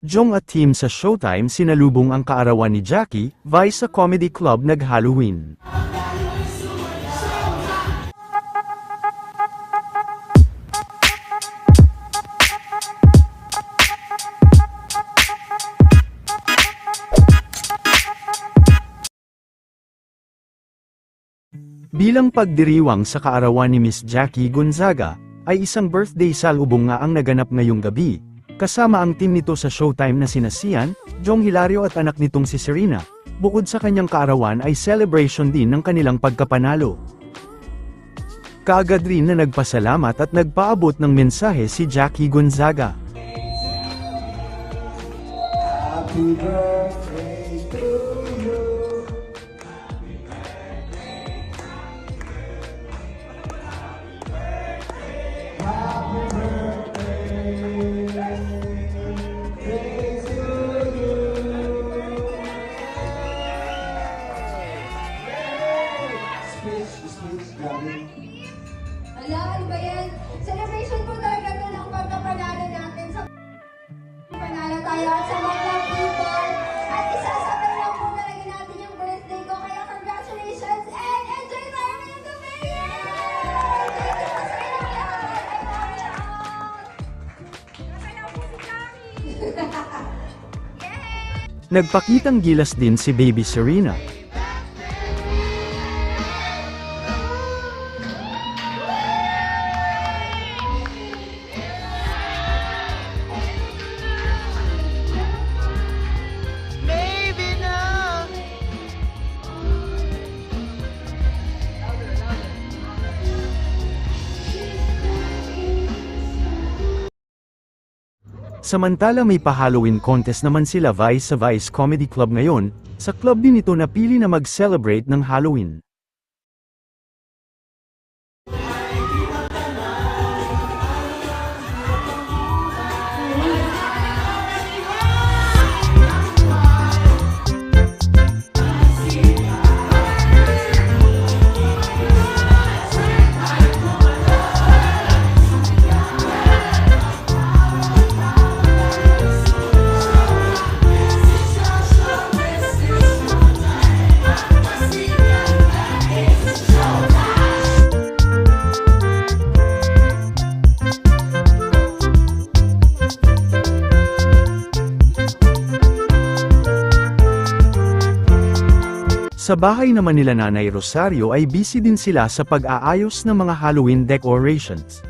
Jong at team sa Showtime sinalubong ang kaarawan ni Jackie, Vice sa comedy club nag-Halloween. Bilang pagdiriwang sa kaarawan ni Miss Jackie Gonzaga, ay isang birthday salubong nga ang naganap ngayong gabi, kasama ang team nito sa Showtime na sina Sian, Jong Hilario at anak nitong si Serena. Bukod sa kanyang kaarawan ay celebration din ng kanilang pagkapanalo. Kaagad rin na nagpasalamat at nagpaabot ng mensahe si Jackie Gonzaga. Happy birthday to you. Happy birthday to you. Speech, Gabi. Ala, ano ba yan? Celebration po talaga ito ng pagkapanalo natin sa panalo tayo at sa mga people. At isasabay lang po talaga natin yung birthday ko. Kaya congratulations and enjoy tayo ngayong gabi! Thank you po sa inyong lahat! I love you all! Nakala po si Jackie! Nagpakitang gilas din si Baby Serena. Samantala may pa-Halloween contest naman sila Vice sa Vice Comedy Club ngayon, sa club din ito napili na mag-celebrate ng Halloween. Sa bahay naman nila Nanay Rosario ay busy din sila sa pag-aayos ng mga Halloween decorations.